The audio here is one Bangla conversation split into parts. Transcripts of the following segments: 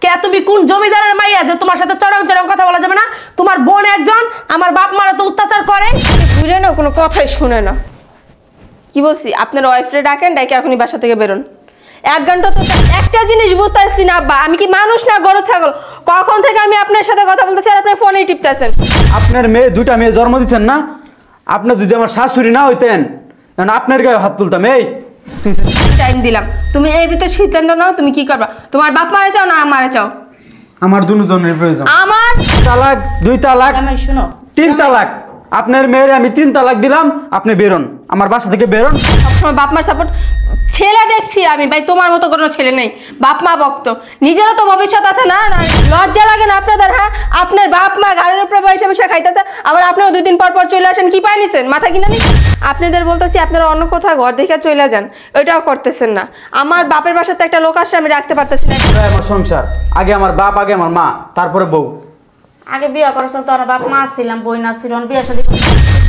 কে তুমি কোন জমিদারের মাইয়া যে তোমার সাথে চড়াও চড়াও কথা বলা যাবে না? তোমার বোন একজন, আমার বাপ মারা তো অত্যাচার করে। বুঝে না, কোনো কথাই শুনে না। কি বলছি, আপনার ওয়াইফরে ডাকেন, ডাকে এখনই বাসা থেকে বেরোন। 1 ঘন্টা তো একটা জিনিস বুঝতে পারছি না আব্বা, আমি কি মানুষ না গরু ছাগল? কখন থেকে আমি আপনার সাথে কথা বলতেছি আর আপনি ফোনেই টিপতেছেন। আপনার মেয়ে দুইটা মেয়ে জন্ম দিচ্ছেন না? আপনি যদি আমার শাশুড়ি না হইতেন তখন আপনার গায়ে হাত তুলতাম। এই টাইম দিলাম, তুমি এর ভিতরে সিদ্ধান্ত নাও তুমি কি করবা। তোমার বাপ মারা চাও না মারা চাও? আমার দুজনের প্রয়োজন। আমার তালাক, 2 তালাক, আমি শুনো 3 তালাক। আপনার মেয়ের আমি 3 তালাক দিলাম, আপনি বেরোন, আমার বাসা থেকে বেরোন। সবসময় বাপ মার সাপোর্ট। ছেলে দেখছি আমি ভাই, তোমার মতো কোনো ছেলে নেই। বাপ মা ভক্ত, নিজেরও তো ভবিষ্যৎ আছে না? না লজ্জা লাগে না আপনাদের? হ্যাঁ, আপনার বাপ মা গাড়ির উপরে বসে বসে খাইতেছে, আবার আপনিও 2 দিন পর পর চলে আসেন। কি পাই নিছেন? মাথা কিনা নি? আপনাদের বলতেছি আপনারা অন্য কোথাও ঘর দেখে চলে যান, ওইটাও করতেছেন না। আমার বাপের বাসাতে একটা লোক আসছে, আমি রাখতে পারতেছি না। আমার সংসার আগে আমার বাপ, আগে আমার মা, তারপরে বউ। আগে বিয়ে করার সময় তোর বাপ মা ছিলাম, বই না ছিল, বিয়ে শাদী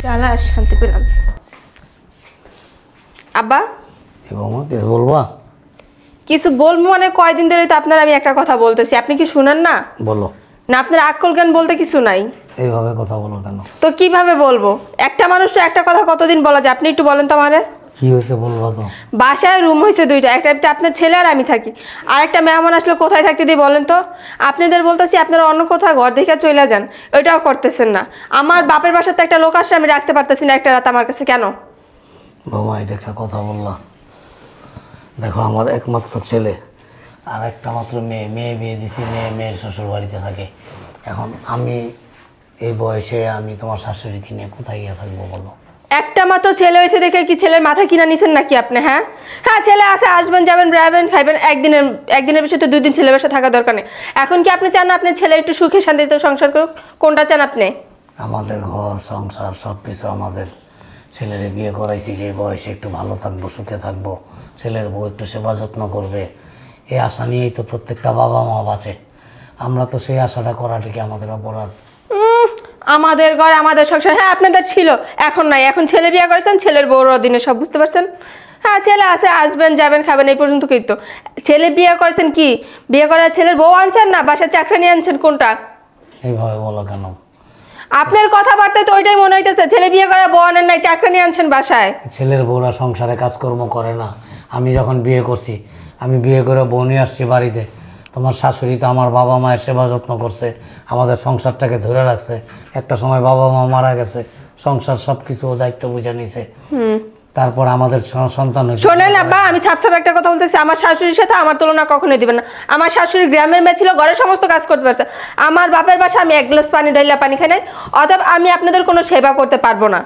চালা শান্তি পেলাম। আব্বা বলবা? কিছু বলবো মানে কয়দিন ধরে তো আপনার আমি একটা কথা বলতেছি, আপনি কি শুনেন না? বলো। না আপনার আকল জ্ঞান বলতে কিছু নাই? এইভাবে কথা বলো কেন? তো কিভাবে বলবো? একটা মানুষ তো একটা কথা কতদিন বলা যায়? আপনি একটু বলেন তো আমারে। কি হয়েছে বলবা তো? বাসায় রুম হয়েছে 2টা, একটা আপনার ছেলে আর আমি থাকি, আর একটা মেহমান আসলে কোথায় থাকতে দিই বলেন তো? আপনাদের বলতেছি আপনারা অন্য কোথাও ঘর দেখে চলে যান, ওইটাও করতেছেন না। আমার বাপের বাসাতে একটা লোক আসছে, আমি রাখতে পারতেছি না একটা রাত আমার কাছে। কেন? বাবা, এটা একটা কথা বললাম। দেখো, আমার একমাত্র ছেলে আর একটা মাত্র মেয়ে বিয়ে দিছি, মেয়ের শ্বশুর বাড়িতে থাকে। এখন আমি এই বয়সে আমি তোমার শাশুড়িকে নিয়ে কোথায় গিয়ে থাকবো বলো? একটা মাত্র ছেলে হয়েছে দেখে কি ছেলের মাথা কিনা নিছেন নাকি আপনি? হ্যাঁ হ্যাঁ, ছেলে আছে, আসবেন যাবেন বেড়াবেন খাইবেন, একদিনের বিষয়ে তো 2 দিন ছেলের বাসা থাকা দরকার নেই। এখন কি আপনি চান না আপনার ছেলে একটু সুখে শান্তিতে সংসার করুক? কোনটা চান আপনি? আমাদের ঘর সংসার সব কিছু আমাদের। ছেলের বিয়ে করাইছি যে বয়সে একটু ভালো থাকবো, সুখে থাকবো, ছেলের বউ একটু সেবা যত্ন করবে, এই আশা নিয়েই তো প্রত্যেকটা বাবা মা বাঁচে। আমরা তো সেই আশাটা করাটা কি আমাদের অপরাধ? আমাদের ঘর আমাদের সংসার, হ্যাঁ আপনাদের ছিল, এখন নাই। এখন ছেলে বিয়ে করেছেন, ছেলের বউর অধীনে সব, বুঝতে পারছেন? হ্যাঁ, ছেলে আছে, আসবেন যাবেন খাবেন, এই পর্যন্ত কি? তো ছেলে বিয়ে করেছেন, কি বিয়ে করার ছেলের বউ আনছেন না বাসায় চাকরি নিয়ে আনছেন? কোনটা? এইভাবে বলো কেন? আপনার কথাবার্তায় তো ওইটাই মনে হইতেছে, ছেলে বিয়ে করার বউ আনেন নাই, চাকরি নিয়ে আনছেন বাসায়। ছেলের বউরা সংসারে কাজকর্ম করে না? আমি যখন বিয়ে করছি, আমি বিয়ে করে বউ নিয়ে আসছি বাড়িতে, তোমার শাশুড়ি তো আমার বাবা মায়ের সেবা যত্ন করছে, আমাদের সংসারটাকে ধরে রাখছে। একটা সময় বাবা মা মারা গেছে, সংসার সব কিছু ও দায়িত্ব বুঝে নিছে। তারপর আমাদের সন্তান হয়েছে। শোনেন আব্বা, আমি সাফ একটা কথা বলতেছি, আমার শাশুড়ির সাথে আমার তুলনা কখনোই দিবেন না। আমার শাশুড়ি গ্রামের মেয়ে ছিল, ঘরের সমস্ত কাজ করতে পারছে। আমার বাপের বাসা আমি 1 গ্লাস পানি ঢাইলা পানি খাই নাই, অতএব আমি আপনাদের কোনো সেবা করতে পারবো না।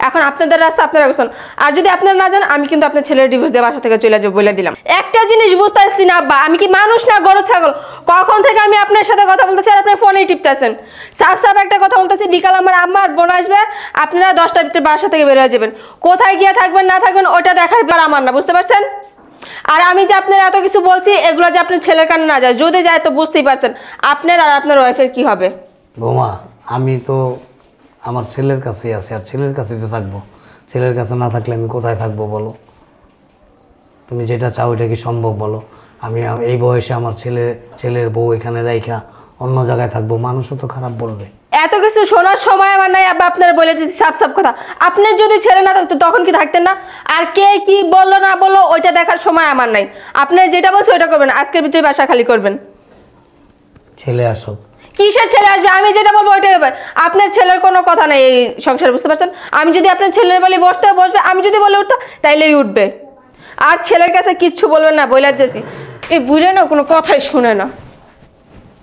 এখন আপনাদের রাস্তা আপনারা গেছেন, আর যদি আপনারা না যান আমি কিন্তু আপনার ছেলের ডিভোর্স দিয়ে বাসা থেকে চলে যাবো বলে দিলাম। একটা জিনিস বুঝতে পারছি না আব্বা, আমি কি মানুষ না গরু ছাগল? কখন থেকে আমি আপনার সাথে কথা বলতেছি আর আপনি ফোনেই টিপতেছেন। সাফ একটা কথা বলতেছি, বিকাল আমার আম্মা আর বোন আসবে, আপনারা 10টার ভিতরে বাসা থেকে বের হয়ে যাবেন। কোথায় গিয়ে থাকবেন না থাকবেন ওটা দেখার পর আমার না, বুঝতে পারছেন? আর আমি যে আপনার এত কিছু বলছি, এগুলো যে আপনার ছেলের কানে না যায়, যদি যায় তো বুঝতেই পারছেন আপনার আর আপনার ওয়াইফের কি হবে। বৌমা, আমি তো আমার ছেলের কাছেই আছি, আর ছেলের কাছেই তো থাকবো। ছেলের কাছে না থাকলে আমি কোথায় থাকবো বলো? তুমি যেটা চাও এটা কি সম্ভব বলো? আমি এই বয়সে আমার ছেলের বউ এখানে রাইখা অন্য জায়গায় থাকবো, মানুষও তো খারাপ বলবে। এত কিছু শোনার সময় আমার নাই আব্বা, আপনারা বলে দিচ্ছি সাফ কথা। আপনার যদি ছেলে না থাকতো তখন কি থাকতেন না? আর কে কি বললো না বললো ওইটা দেখার সময় আমার নাই। আপনার যেটা বলছে ওইটা করবেন, আজকের ভিতরে বাসা খালি করবেন। ছেলে আসুক। কিসের ছেলে আসবে? আমি যেটা বলবো ওইটাই হবে। আপনার ছেলের কোনো কথা নাই এই সংসারে, বুঝতে পারছেন? আমি যদি আপনার ছেলের বলি বসতে বসবে, আমি যদি বলে উঠতো তাইলেই উঠবে। আর ছেলের কাছে কিচ্ছু বলবেন না, বলে দিয়েছি। এই বুঝে না, কোনো কথাই শুনে না।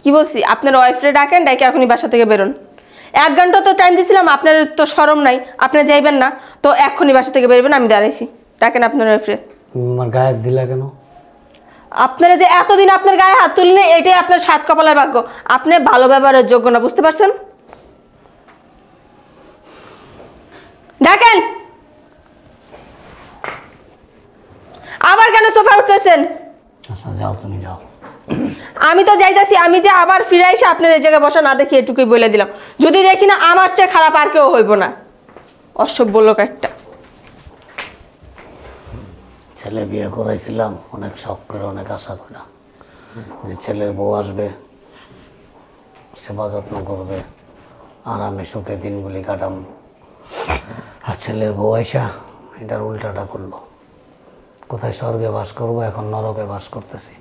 কি বলছি, আপনার ওয়াইফরে ডাকেন, ডাকে এখনই বাসা থেকে বেরোন। 1 ঘন্টা তো টাইম দিয়েছিলাম, আপনার তো শরম নাই, আপনি যাইবেন না তো এক্ষুনি বাসা থেকে বেরোবেন। আমি দাঁড়াইছি, ডাকেন আপনার ওয়াইফরে। আমার গায়ে দিলা কেন? আপনারা যে এতদিন আপনার গায়ে হাত তুললেন, এটাই আপনার 7 কপালের ভাগ্য। আপনি ভালো ব্যবহারের যোগ্য না, বুঝতে পারছেন? ডাকেন। আবার কেন সোফা উঠতেছেন? আচ্ছা যাও, তুমি যাও। আমি তো যাইতাছি, আমি যে আবার ফিরে এসে আপনার এই জায়গায় বসা না দেখি এটুকুই বলে দিলাম। যদি দেখি না আমার চেয়ে খারাপ আর কেউ হইব না। অসভ্য লোক একটা। ছেলে বিয়ে করাইছিলাম অনেক শখ করে, অনেক আশা করে। যে ছেলের বউ আসবে, সেবা যত্ন করবে, আরামে সুখে দিনগুলি কাটাম। আর ছেলের বউ আইসা এটার উল্টাটা করলো। কোথায় স্বর্গে বাস করবো, এখন নরকে বাস করতেছি।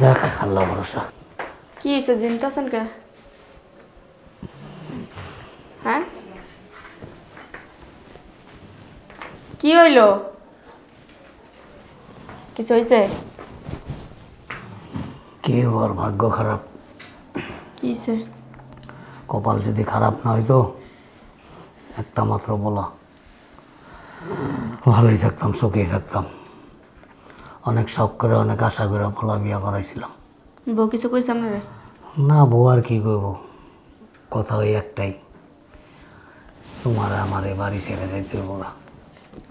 যাক, আল্লাহ ভরসা। কি হয়েছে জিনতেছেন কে? হ্যাঁ, কি হইল? কিছু হয়েছে? কি ওর ভাগ্য খারাপ। কি হয়েছে? কপাল যদি খারাপ না হইতো, একটা মাত্র বলা, ভালোই থাকতাম, সুখেই থাকতাম। অনেক শখ করে, অনেক আশা করে বলা বিয়া করাইছিলাম। বউ কিছু কইছে আপনারে? না, বউ আর কি করবো, কথা ওই একটাই, তোমার আমার এই বাড়ি ছেড়ে যাইতে বলা।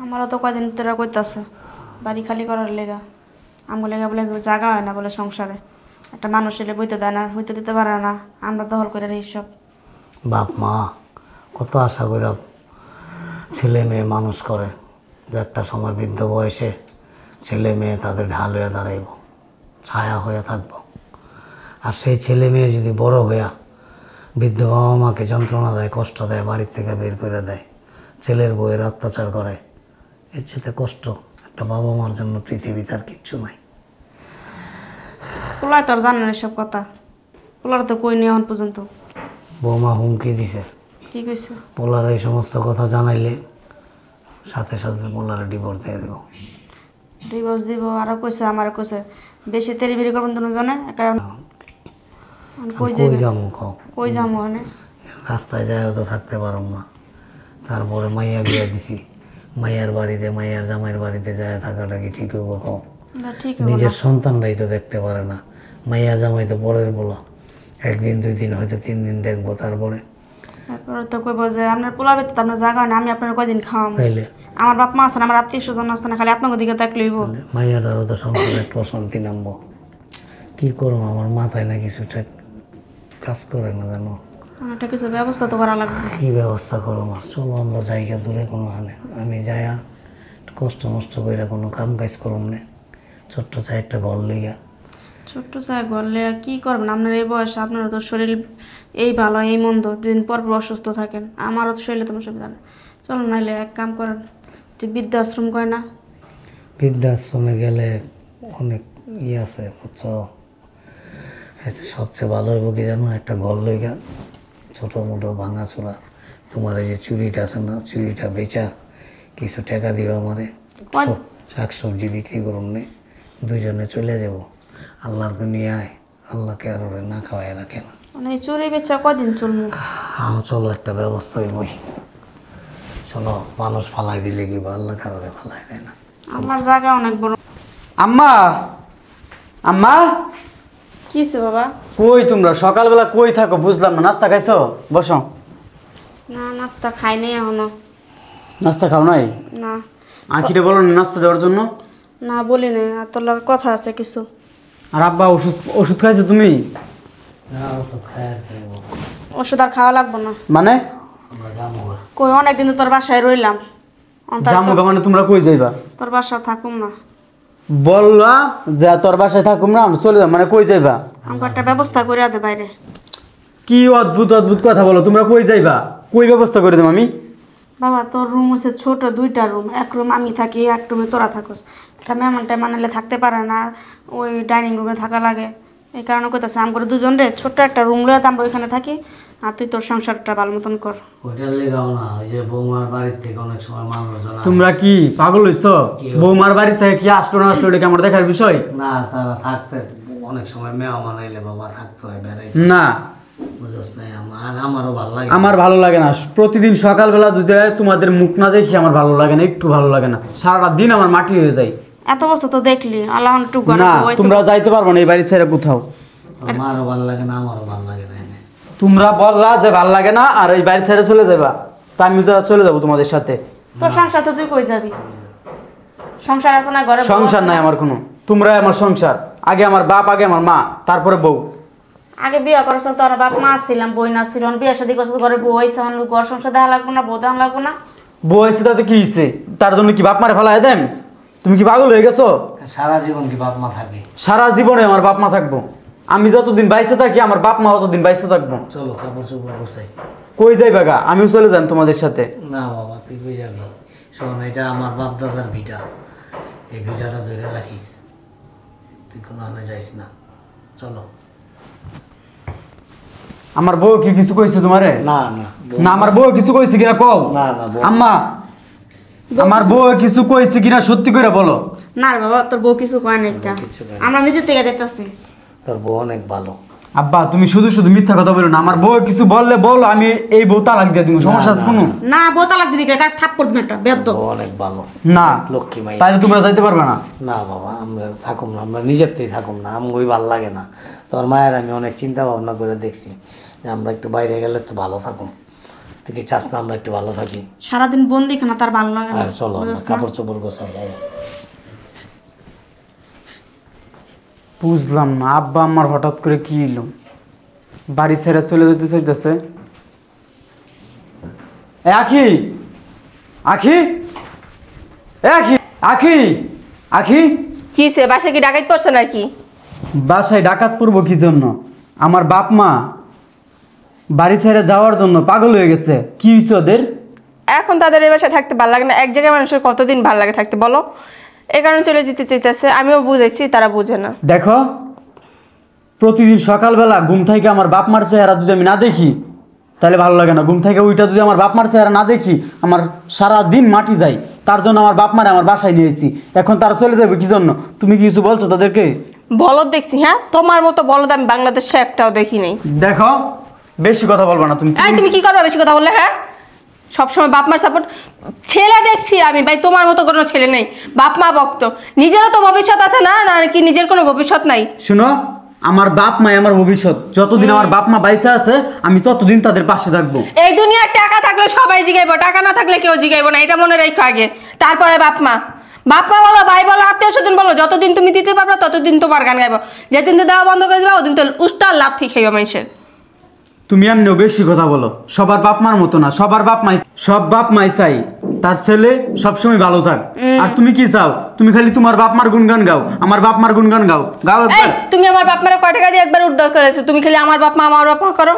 আমারও তো কয়দিন তোরা কইতাছে বাড়ি খালি করার লেগা। আমগো লেগা বলে জায়গা হয় না বলে সংসারে। একটা মানুষ এলে বইতে দেয় না, হইতে দিতে পারে না, আমরা দখল করে এইসব। বাপ মা কত আশা করে ছেলে মেয়ে মানুষ করে, যে একটা সময় বৃদ্ধ বয়সে ছেলে মেয়ে তাদের ঢাল হয়ে দাঁড়াইব, ছায়া হয়ে থাকবো। আর সেই ছেলে মেয়ে যদি বড় হইয়া বৃদ্ধ বাবা মাকে যন্ত্রণা দেয়, কষ্ট দেয়, বাড়ির থেকে বের করে দেয়, ছেলের বউয়ের অত্যাচার করে, এর চেয়ে কষ্ট একটা বাবা মার জন্য পৃথিবীতে আর কিচ্ছু নাই। পোলায় তো আর জানেন এসব কথা, পোলার তো কই নিয়ে এখন পর্যন্ত। বৌমা হুমকি দিছে, কি কইছে? পোলার এই সমস্ত কথা জানাইলে সাথে সাথে পোলারে ডিভোর্স দিয়ে দেবো। ডিভোর্স দিব? আরো কইছে, আমারও কইছে বেশি তেরি বেরি করবেন তো জানে। কই কই যাবে? যাবো কও? কই যাবো মানে? রাস্তায় যায় তো থাকতে পারো না। তারপরে মাইয়া বিয়া দিছি, মাইয়ার বাড়িতে, মাইয়ার জামাইয়ের বাড়িতে যায় থাকাটা কি ঠিক হবো কও? না, ঠিক হইবো না। নিজের সন্তানরাই তো দেখতে পারে না, মাইয়া জামাই তো পরের বলা। একদিন 2 দিন হয়তো 3 দিন দেখবো, তারপরে তারপরে তো কইবো যে আপনার পোলার ভিতরে আপনার জায়গা হয় না, আমি আপনার কয়দিন খাওয়াম। তাইলে আমার বাপ মা আছে না, আমার আত্মীয় স্বজন আছে না, খালি আপনাকে দিকে তাক লইব। মাইয়াটারও তো সংসারে একটু অশান্তি নামবো। কি করবো, আমার মাথায় না কিছুটা কাজ করে না জানো। একটা কিছু ব্যবস্থা তো করা লাগবে। কি ব্যবস্থা করো আমার? চলো আমরা জায়গা দূরে কোনো হানে, আমি যাইয়া কষ্ট নষ্ট করে কোনো কাম কাজ করুন না, ছোট্ট চাই একটা ঘর লইয়া। ছোট্ট চাই গলে কি করবেন? আপনার এই বয়সে আপনারও তো শরীর এই ভালো এই মন্দ, দুদিন পর পর অসুস্থ থাকেন, আমারও তো শরীরে তোমার সুবিধা নেই। চলো নাইলে এক কাম করেন, যে বৃদ্ধাশ্রম কয় না, বৃদ্ধাশ্রমে গেলে অনেক আছে বুঝছো। সবচেয়ে ভালো হইব কি জানো, একটা ঘর লইয়া ছোটো মোটো ভাঙা চোরা, তোমার এই যে চুরিটা আছে না, চুরিটা বেচা কিছু টাকা দিও আমারে, শাক সবজি বিক্রি করুন নে, দুইজনে চলে যাব। আল্লাহর দুনিয়ায় আল্লাহকে আর ওরে না খাওয়াই রাখে না। মানে এই চুরি বেচা কদিন চলবো? চলো একটা ব্যবস্থা হইবই। চলো, মানুষ ফালাই দিলে কি বা, আল্লাহ কারোরে ফালাই দেয় না। আমার জায়গা অনেক বড়। আম্মা, আম্মা কি হয়েছে বাবা? কই তোমরা সকালবেলা কই থাকো বুঝলাম না। নাস্তা খাইছো? বসো। না, নাস্তা খাই নাই এখনো। নাস্তা খাও নাই? না। আঁকিরে বলো না নাস্তা দেওয়ার জন্য। না বলি না, আর তোর লগে কথা আছে কিছু। আর আব্বা ওষুধ ওষুধ খাইছো তুমি? ওষুধ আর খাওয়া লাগবো না। মানে কই অনেকদিন তো তোর বাসায় রইলাম, জামুগা মানে তোমরা কই যাইবা? তোর বাসা থাকুম না। বললা যে তোর বাসায় থাকুম না, আমি চলে যাম, মানে কই যাইবা? আমাকে একটা ব্যবস্থা করে দে বাইরে। কি অদ্ভুত অদ্ভুত কথা বলো, তোমরা কই যাইবা? কই ব্যবস্থা করে দেব আমি? বাবা তোর রুম হচ্ছে ছোট, 2টা রুম, এক রুম আমি থাকি, এক রুমে তোরা থাকোস। একটা মেহমানটা মানালে থাকতে পারে না, ওই ডাইনিং রুমে থাকা লাগে। এই কারণে কইতাছে আমরা দুজন রে ছোট্ট একটা রুম লয়ে আমরা ওইখানে থাকি, আর তুই তোর সংসারটা ভালো মতন কর। হোটেল লেগাও না, ওই যে বৌমার বাড়ির থেকে অনেক সময় মানুষজন আসে। তোমরা কি পাগল হইছো? বৌমার বাড়ি থেকে কি আসলো না আসলো এটা কি আমার দেখার বিষয়? না, তারা থাকতে অনেক সময় মেহমান আইলে বাবা থাকতে হয়, বেড়াইতে। না, বুঝছ না, আর আমারও ভালো লাগে। আমার ভালো লাগে না। প্রতিদিন সকালবেলা দুজে তোমাদের মুখ না দেখি আমার ভালো লাগে না, একটু ভালো লাগে না। সারাটা দিন আমার মাটি হয়ে যায়। এত বছর তো দেখলি, আল্লাহ একটু না, তোমরা যাইতে পারবো না এই বাড়ি ছেড়ে কোথাও। আমারও ভালো লাগে না, আমারও ভালো লাগে না। তোমরা বললা যে ভাল লাগে না আর এই বাড়ি ছেড়ে চলে যাবা, তা আমি চলে যাবো তোমাদের সাথে। তোর সংসার তো তুই কই যাবি? সংসার আছে না ঘরে? সংসার নাই আমার কোনো, তোমরাই আমার সংসার। আগে আমার বাপ, আগে আমার মা, তারপরে বউ। আগে বিয়ে করছ তোর বাপ মা ছিলাম, বই না ছিল, বিয়ে শাদী করছ ঘরে বউ হয়েছে, ঘর সংসার দেখা লাগবো না, বউ দেখা লাগবো না? বউ হয়েছে তাতে কি হয়েছে? তার জন্য কি বাপ মারে ফেলায় দেন? তুমি কি পাগল হয়ে গেছো? সারা জীবন কি বাপ মা থাকে? সারা জীবনে আমার বাপ মা থাকবো। আমি যতদিন বাইসে থাকি আমার বাপ মা ততদিন বাইসে থাকবো। চলো কাপড় চোপড় গোছাই। কই যাই বাগা? আমিও চলে যান তোমাদের সাথে। না বাবা তুই কই যাবি? শোন, এটা আমার বাপ দাদার ভিটা, এই ভিটাটা ধরে রাখিস, তুই কোনো আনে যাইস না। চলো। আমার বউ কি কিছু কইছে তোমারে? না না না আমার বউ কিছু কইছে কিনা কও। না না বউ। আম্মা আমার বউ কিছু কইছে কিনা সত্যি করে বলো। না রে বাবা, তোর বউ কিছু কয় নাই কা, কিচ্ছু কয় নাই। আমরা নিজে থেকে যাইতাছি। তোর বউ অনেক ভালো। আব্বা তুমি শুধু শুধু মিথ্যা কথা বলো না। আমার বউ কিছু বললে বলো, আমি এই বউ তালাক দিয়ে দিব। সমস্যা আছে কোনো? না বউ তালাক দিবি কা, থাপ্পড় দিবি একটা বেদ্য। বউ অনেক ভালো। না লক্ষ্মী মাই। তাইলে তোমরা যাইতে পারবে না। না বাবা আমরা থাকুম না, আমরা নিজেরতেই থাকুম না, আমগোই ভাল লাগে না। তোর মায়ের আমি অনেক চিন্তা ভাবনা করে দেখছি যে আমরা একটু বাইরে গেলে তো ভালো থাকুম। তুই কি চাস না আমরা একটু ভালো থাকি? সারাদিন বন্দি খানা তার ভালো লাগে না। চলো আমরা বুঝছ না? কাপড় চোপড় গোছাই। বুঝলাম না আব্বা আমার হঠাৎ করে কি এলো, বাড়ি ছেড়ে চলে যেতে চাইতেছে। আখি আখি আখি আখি আখি কি সে বাসা কি ডাকাত পড়ছে নাকি? বাসায় ডাকাত পড়বো কি জন্য? আমার বাপ মা বাড়ি ছেড়ে যাওয়ার জন্য পাগল হয়ে গেছে। কি হয়েছে ওদের? এখন তাদের এই বাসায় থাকতে ভালো লাগে না। এক জায়গায় মানুষের কতদিন ভালো লাগে থাকতে বলো? এই কারণে চলে যেতে চাইতেছে। আমিও বুঝাইছি, তারা বুঝে না। দেখো প্রতিদিন সকালবেলা ঘুম থেকে আমার বাপ মার চেহারা যদি আমি না দেখি তাহলে ভালো লাগে না। ঘুম থেকে ওইটা যদি আমার বাপ মার চেহারা না দেখি আমার সারা দিন মাটি যায়। তার জন্য আমার বাপ মারে আমার বাসায় নিয়েছি। এখন তারা চলে যাবে কি জন্য? তুমি কি কিছু বলছো তাদেরকে? বলদ দেখছি, হ্যাঁ তোমার মতো বলদ আমি বাংলাদেশে একটাও দেখি নাই। দেখো বেশি কথা বলবো না তুমি। এই তুমি কি করবে বেশি কথা বললে? হ্যাঁ সবসময় বাপ মার সাপোর্ট। ছেলে দেখছি আমি ভাই, তোমার মতো কোনো ছেলে নেই। বাপ মা ভক্ত, নিজেরও তো ভবিষ্যৎ আছে না, না কি নিজের কোনো ভবিষ্যৎ নাই? শুনো আমার বাপ মা আমার ভবিষ্যৎ। যতদিন আমার বাপ মা বাইসা আছে আমি ততদিন তাদের পাশে থাকবো। এই দুনিয়ার টাকা থাকলে সবাই জিগাইবো, টাকা না থাকলে কেউ জিগাইবো না, এটা মনে রাখো আগে। তারপরে বাপ মা, বাপ মা বলো, ভাই বলো, আত্মীয় স্বজন বলো, যতদিন তুমি দিতে পারবে ততদিন তোমার গান গাইবো। যেদিন তো দেওয়া বন্ধ করে দিবা ওদিন তো উষ্টার লাভ ঠিক খাইবা মানুষের। তুমি এমনিও বেশি কথা বলো। সবার বাপ মার মতো না। সবার বাপ মাই, সব বাপ মাই চাই তার ছেলে সবসময় ভালো থাক। আর তুমি কি চাও? তুমি খালি তোমার বাপ মার গুণগান গাও, আমার বাপ মার গুণগান গাও। গাও এই একবার। তুমি আমার বাপ মারা কয় টাকা দিয়ে একবার উদ্ধার করেছো? তুমি খালি আমার বাপ মা আমার বাপ মা করো।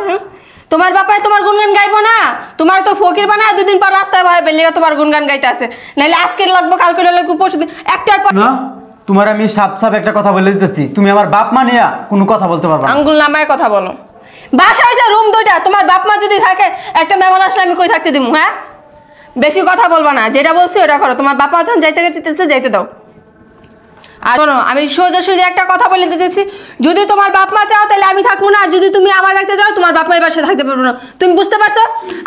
তোমার বাপায় তোমার গুনগান গাইবো না? তোমার তো ফকির বানা দুদিন পর রাস্তায় ভয় পেলে তোমার গুনগান গাইতে আছে। নাইলে আজকে লাগবো, কালকে লাগবো, পরশু দিন, একটার পর না তোমার আমি সাপ সাপ একটা কথা বলে দিতেছি, তুমি আমার বাপ মা নিয়ে কোনো কথা বলতে পারবে না। আঙ্গুল নামায় কথা বলো। বাসা হয়েছে রুম দুইটা, তোমার বাপ মা যদি থাকে একটা মেহমান আসলে আমি কই থাকতে দিব? হ্যাঁ বেশি কথা বলবা না, যেটা বলছি ওটা করো। তোমার বাপা যখন যাইতে গেছে যাইতে দাও। আর শোনো, আমি সোজা সোজা একটা কথা বলে দিতেছি, যদি তোমার বাপ মা চাও তাহলে আমি থাকবো না, আর যদি তুমি আমার রাখতে চাও তোমার বাপ মা এই বাসায় থাকতে পারবো না। তুমি বুঝতে পারছো?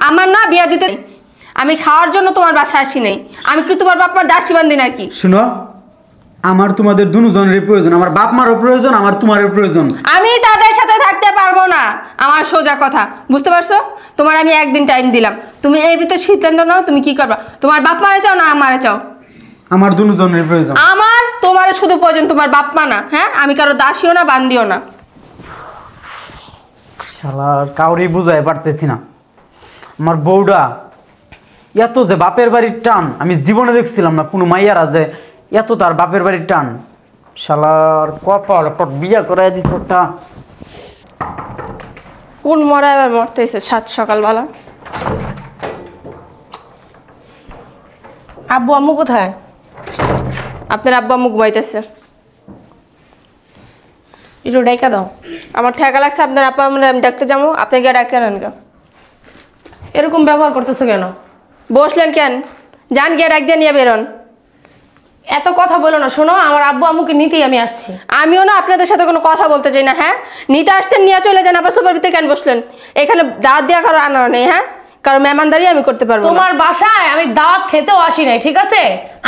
আমার না বিয়া দিতে আমি খাওয়ার জন্য তোমার বাসায় আসি নাই। আমি কি তোমার বাপ মার দাসী বান্ধি নাকি? শুনো আমার তোমাদের দুজনেরই প্রয়োজন। আমার বাপ মারও প্রয়োজন, আমার তোমারও প্রয়োজন। আমি তাদের সাথে থাকতে পারবো না, আমার সোজা কথা। বুঝতে পারছো? তোমার আমি একদিন টাইম দিলাম, তুমি এর ভিতরে সিদ্ধান্ত নাও তুমি কি করবা। তোমার বাপ মারে চাও না আমারে চাও? আমার দুজনের প্রয়োজন। আমার তোমার শুধু প্রয়োজন, তোমার বাপ মা না। হ্যাঁ আমি কারো দাসীও না বান্দিও না। শালা কাউরেই বুঝাই পারতেছি না। আমার বউটা এত যে বাপের বাড়ির টান আমি জীবনে দেখছিলাম না। কোনো মাইয়ারা যে এত তার বাপের বাড়ির টান। শালার কপাল পর বিয়া করাই দিস একটা। কোন মরা এবার মরতেছে সাত সকালবেলা? আব্বু আম্মু কোথায়? আপনার আব্বা মুখ ঘুমাইতেছে। একটু ডাইকা দাও। আমার ঠেকা লাগছে, আপনার আব্বা আমরা ডাকতে যাবো, আপনি গিয়ে ডাকে নেন গা। এরকম ব্যবহার করতেছো কেন? বসলেন কেন? যান গিয়ে ডাক দিয়ে নিয়ে বেরোন। এত কথা বলো না। শোনো আমার আব্বু আম্মুকে নিতেই আমি আসছি। আমিও না আপনাদের সাথে কোনো কথা বলতে চাই না। হ্যাঁ নিতে আসছেন, নিয়ে চলে যান। আবার সুপার ভিতরে কেন বসলেন? এখানে দাওয়াত দেওয়া কারো আনা নেই। হ্যাঁ কারো মেহমানদারি আমি করতে পারবো না। তোমার বাসায় আমি দাওয়াত খেতেও আসি নাই, ঠিক আছে?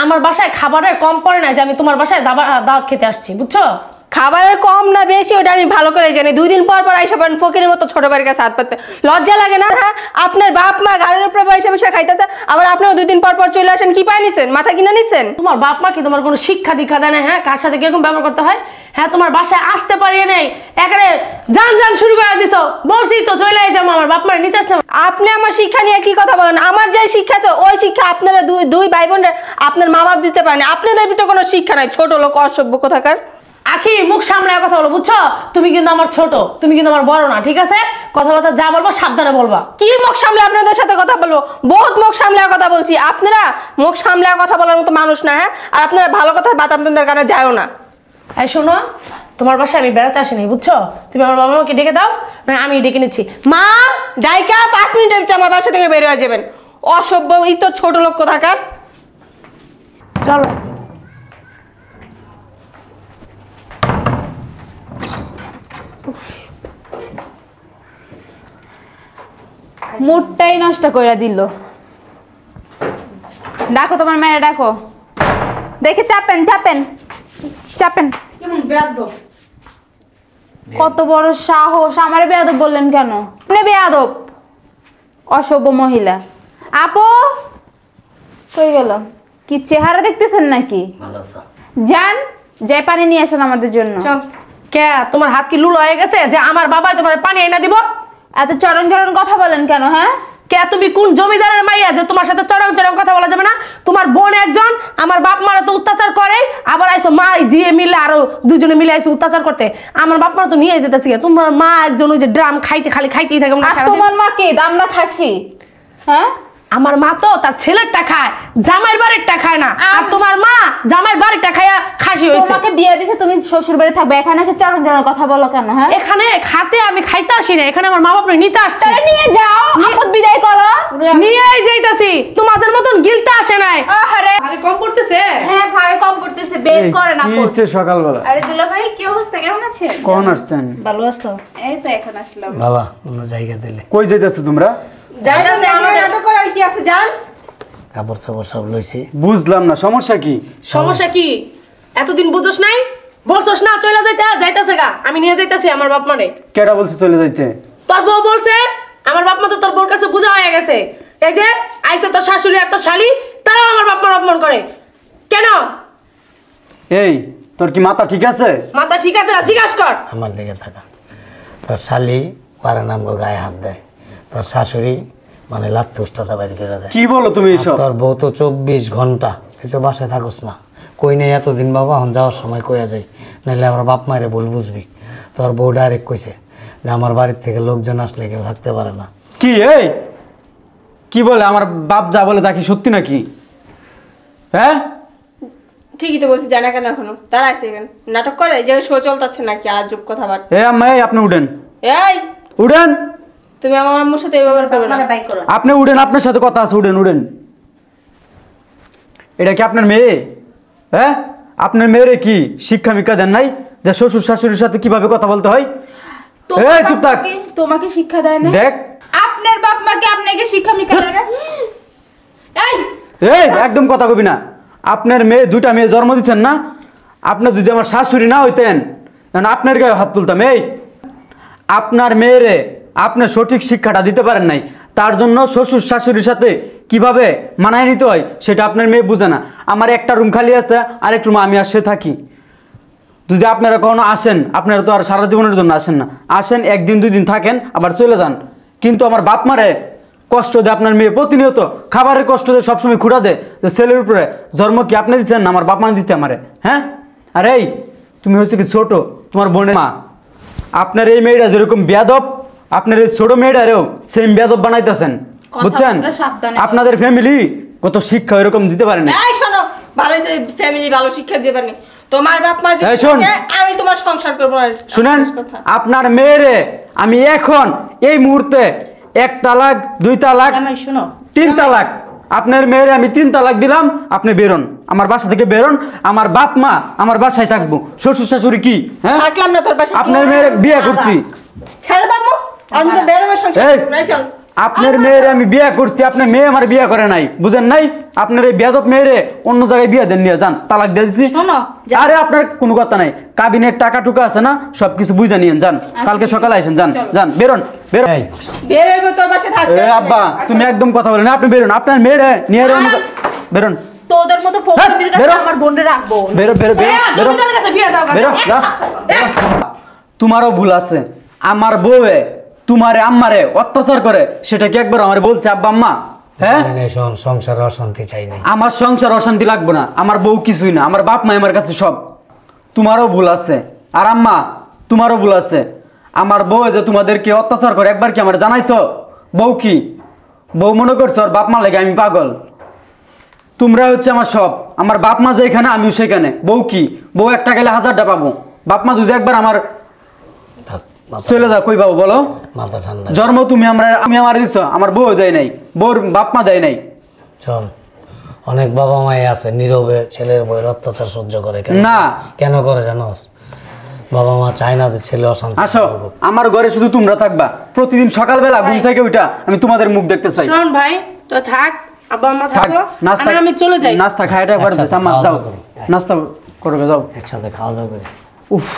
আমার বাসায় খাবারের কম পড়ে না যে আমি তোমার বাসায় দাওয়াত খেতে আসছি, বুঝছো? খাবারের কম না বেশি ওটা আমি ভালো করে জানি। 2 দিন পর পর আইসা পারেন ফকিরের মতো ছোট বাড়ির কাছে হাত পাততে, লজ্জা লাগে না? হ্যাঁ, আপনার বাপ মা গাড়ির উপরে বসে বসে খাইতেছে, আবার আপনিও 2 দিন পর পর চলে আসেন। কি পাই নিছেন? মাথা কিনে নিছেন? তোমার বাপ মা কি তোমার কোনো শিক্ষা দীক্ষা দেয় না? হ্যাঁ, কার সাথে কিরকম ব্যবহার করতে হয়? হ্যাঁ, তোমার বাসায় আসতে পারিয়ে নেই, একেবারে জান শুরু করে দিছো। বলছি তো চলে যাবো, আমার বাপ মা নিতে আসছে। আপনি আমার শিক্ষা নিয়ে কি কথা বলেন? আমার যে শিক্ষা আছে ওই শিক্ষা আপনারা দুই ভাই বোনের আপনার মা বাপ দিতে পারেন। আপনাদের ভিতরে কোনো শিক্ষা নাই, ছোট লোক অসভ্য কোথাকার। আখি, মুখ সামলায় কথা বলো, বুঝছো? তুমি কিন্তু আমার ছোট, তুমি কিন্তু আমার বড় না, ঠিক আছে? কথাবার্তা যা বলবো সাবধানে বলবা। কি মুখ সামলে আপনাদের সাথে কথা বলবো? বহুত মুখ সামলে কথা বলছি। আপনারা মুখ সামলে কথা বলার মতো মানুষ না। হ্যাঁ, আর আপনারা ভালো কথার বাত আপনাদের কানে যায়ও না। এই শোনো, তোমার বাসায় আমি বেড়াতে আসিনি, বুঝছো? তুমি আমার বাবা মাকে ডেকে দাও, না আমি ডেকে নিচ্ছি। মা, ডাইকা 5 মিনিটের ভিতরে আমার বাসা থেকে বের হয়ে যাবেন। অসভ্য, এই তো ছোট লোক কোথাকার। চলো। মুডটাই নষ্ট করে দিল। ডাকো তোমার মেয়েরা, ডাকো। দেখে চাপেন চাপেন চাপেন। কেমন বেয়াদব। কত বড় সাহস! আমারে বেয়াদব বললেন কেন? আপনি বেয়াদব, অসভ্য মহিলা। আপু কই গেল? কি চেহারা দেখতেছেন নাকি? ভালো আছো? যান, যে পানি নিয়ে আসেন আমাদের জন্য। চল। কে, তোমার হাত কি লুলো হয়ে গেছে যে আমার বাবাই তোমার পানি এনে দিব? এত চরণ চরণ কথা বলেন কেন? হ্যাঁ, কে তুমি কোন জমিদারের মাইয়া যে তোমার সাথে চরম চরম কথা বলা যাবে না? তোমার বোন একজন আমার বাপ মারা তো অত্যাচার করে, আবার আইসো মা জিয়ে মিলে আরো দুজনে মিলে আইসো অত্যাচার করতে। আমার বাপ মারা তো নিয়ে যেতেছি। তোমার মা একজন ওই যে ড্রাম খাইতেই থাকে না আর সারাদিন। তোমার মা কে? আমরা খাসি? হ্যাঁ, আমার মা তো তার ছেলেরটা খায়, জামাইয়ের বাড়িরটা খায় না। আর তোমার মা জামাইয়ের বাড়িরটা খায়া খাসি হয়েছে। তোমাকে বিয়ে দিছে, তুমি শ্বশুর বাড়ি থাকবে, এখানে এসে চরণ চরণ কথা বলো কেন? হ্যাঁ, এখানে খাতে আমি খাইতে আসি না, এখানে আমার মা বাপ নিতে আসছে। তাহলে নিয়ে যাও, আপদ বিদায় করো। নিয়েই যাইতাছি, তোমাদের মতন গিলতে আসে নাই। আহারে, ভাগে কম পড়তেছে। হ্যাঁ ভাই, কম পড়তেছে, বের করে না। কি হইছে সকালবেলা? আরে দুলা ভাই, কি অবস্থা, কেমন আছেন? কোন আসছেন? ভালো আছো? এই তো এখন আসলাম। বাবা অন্য জায়গা দিলে কই যাইতেছো তোমরা? নাটক করার কি আছে? যান। কাপড় চাপড় সব লইছি। বুঝলাম না, সমস্যা কি? সমস্যা কি? এতদিন বুঝোস নাই? বলছস না চলে যাইতাছে গা, আমি নিয়ে যাইতাছি আমার বাপ মারে। কেডা বলছে চলে যাইতে? তোর বউ বলছে। আমার বাপ মা তো তোর বউর কাছে বোঝা হয়ে গেছে। এই যে আইছে তোর শাশুড়ি আর তোর শালি, তারাও আমার বাপ মার অপমান করে কেন? এই, তোর কি মাথা ঠিক আছে? মাথা ঠিক আছে না? জিজ্ঞাসা কর। আমার দিকে থাকা তোর শালি পারে নামগো গায়ে হাত দেয়, তোর শাশুড়ি মানে লাত্তি উষ্টাতে বাইরে করে দেয়। কি বলো তুমি এসব? তোর বউ তো 24 ঘন্টা, তুই তো বাসায় থাকস না। কই নেই এতদিন বাবা, এখন যাওয়ার সময় কইয়া যাই, নাহলে আমার বাপ মায়ের ভুল বুঝবি। তোর বউ ডাইরেক্ট কইছে যে আমার বাড়ির থেকে লোকজন আসলে কেউ থাকতে পারে না। কি এই কি বলে? আমার বাপ যা বলে তা কি সত্যি নাকি? হ্যাঁ, ঠিকই তো বলছি, জানা কেন এখনো তারা আছে কেন? নাটক করে যে শো চলতেছে নাকি? আজব কথাবার্তা। এই আম্মা, এই আপনি উঠেন, এই, উঠেন। তুমি আমার আম্মুর সাথে ব্যবহার করবে না। মানে বাই করো। আপনি উঠেন, আপনার সাথে কথা আছে, উঠেন উঠেন। এটা কি আপনার মেয়ে? হ্যাঁ, আপনার মেয়েরে কি শিক্ষা মিক্ষা দেন নাই যে শ্বশুর শাশুড়ির সাথে কিভাবে কথা বলতে হয়? এই চুপ থাক। তোমাকে শিক্ষা দেয় না? দেখ, আপনার বাপ মাকে আপনাকে শিক্ষা মিক্ষা দেয় না? এই, এই একদম কথা কবি না। আপনার মেয়ে, 2টা মেয়ে জন্ম দিচ্ছেন না? আপনার যদি আমার শাশুড়ি না হইতেন তাহলে আপনার গায়ে হাত তুলতাম। এই, আপনার মেয়েরে আপনি সঠিক শিক্ষাটা দিতে পারেন নাই, তার জন্য শ্বশুর শাশুড়ির সাথে কিভাবে মানায় নিতে হয় সেটা আপনার মেয়ে বুঝে না। আমার একটা রুম খালি আছে, আরেক রুমে আমি আর সে থাকি। যদি আপনারা কখনো আসেন, আপনারা তো আর সারা জীবনের জন্য আসেন না, আসেন 1 দিন 2 দিন থাকেন আবার চলে যান। কিন্তু আমার বাপ মারে কষ্ট দেয় আপনার মেয়ে, প্রতিনিয়ত খাবারের কষ্ট দেয়, সবসময় খুঁড়া দেয় যে ছেলের উপরে। জন্ম কি আপনি দিচ্ছেন না আমার বাপ মা দিচ্ছে আমারে? হ্যাঁ, আর এই তুমি হচ্ছে কি ছোট, তোমার বোনের মা। আপনার এই মেয়েটা যেরকম বেয়াদব, আপনার এই ছোট মেয়েটারেও সেম বেয়াদব বানাইতেছেন, বুঝছেন? কথাবার্তা সাবধানে বলো। আপনাদের ফ্যামিলি কত শিক্ষা এরকম দিতে পারে না। এই শোনো, ভালো ফ্যামিলি ভালো শিক্ষা দিবে না। তোমার বাপ মা যদি এই শোন। থাকে, আমি তোমার সংসার করবো না। শুনেন, কথা। আপনার মেয়েরে আমি এখন এই মুহূর্তে 1 তালাক, 2 তালাক, আমি শুনো। 3 তালাক, আপনার মেয়েরে আমি 3 তালাক দিলাম। আপনি বেরোন, আমার বাসা থেকে বেরোন। আমার বাপ মা আমার বাসায় থাকবো, শ্বশুর শাশুড়ি কি? হ্যাঁ, থাকলাম না তোর পাশে। আপনার মেয়ের বিয়ে করছি। ছেড়ে দাও, আমি তো বেরোবো সংসার এই, করবো না, চল। আপনার মেয়েরে আমি বিয়ে করছি, আপনার মেয়ে আমার বিয়ে করে নাই, বুঝেন নাই? আপনার এই বেয়াদব মেয়েরে অন্য জায়গায় বিয়ে দেন নিয়ে যান, তালাক দিয়ে দিছি। শোনো, আরে আপনার কোনো কথা নাই, কাবিনের টাকা টুকা আছে না, সবকিছু বুঝা নিয়েন, যান কালকে সকালে আসেন, যান যান, বেরোন বেরোন। এই, বের হইব তোর বাসায় থাকতে এ আব্বা তুমি একদম কথা বলেন না, আপনি বেরোন, আপনার মেয়েরে নিয়ে বেরোন, তোদের মতো ফকিরের কাছে বেরো। আমার বোনরে রাখবো। বেরো বেরো বেরো হ্যাঁ, বেরো জমিদারের কাছে বিয়ে দাও বেরো, যা, বেরো। তোমারও ভুল আছে, আমার বউয়ে তোমারে আম্মারে অত্যাচার করে, সেটা কি একবার আমার বলছে আব্বা আম্মা? হ্যাঁ, শোন, সংসারে অশান্তি চাই নাই। আমার সংসার অশান্তি লাগবে না, আমার বউ কিছুই না, আমার বাপ মা আমার কাছে সব। তোমারও ভুল আছে, আর আম্মা তোমারও ভুল আছে। আমার বউ যে তোমাদেরকে অত্যাচার করে একবার কি আমার জানাইছো? বউ কি বউ মনে করছো আর বাপ মা লাগে আমি পাগল? তোমরা হচ্ছে আমার সব, আমার বাপ মা যেখানে আমিও সেখানে। বউ কি, বউ একটা গেলে 1000টা পাবো, বাপ মা দুজে একবার আমার থাক, চলে যাও, কই পাবো বলো? মাথা ঠান্ডা। জন্ম তুমি আমি আমার দিছো, আমার বউ দেয় নাই, বউর বাপ মা দেয় নাই। শোন, অনেক বাবা মাই আছে নীরবে ছেলের বউয়ের অত্যাচার সহ্য করে। না। কেন করে জানোস? বাবা মা চায় না যে ছেলে অশান্তি আসো, করুক। আমার ঘরে শুধু তোমরা থাকবা, প্রতিদিন সকালবেলা ঘুম থেকে উঠা আমি তোমাদের মুখ দেখতে চাই। শোন ভাই, তো থাক, আব্বা আম্মা থাক, থাকো, নাস্তা আর আমি চলে যাই। নাস্তা খাইটা একবার একসাথে আম্মা খাওয়া যাও, দাওয়া করি। নাস্তা করবে যাও। একসাথে খাওয়া দাওয়া করে। উফ।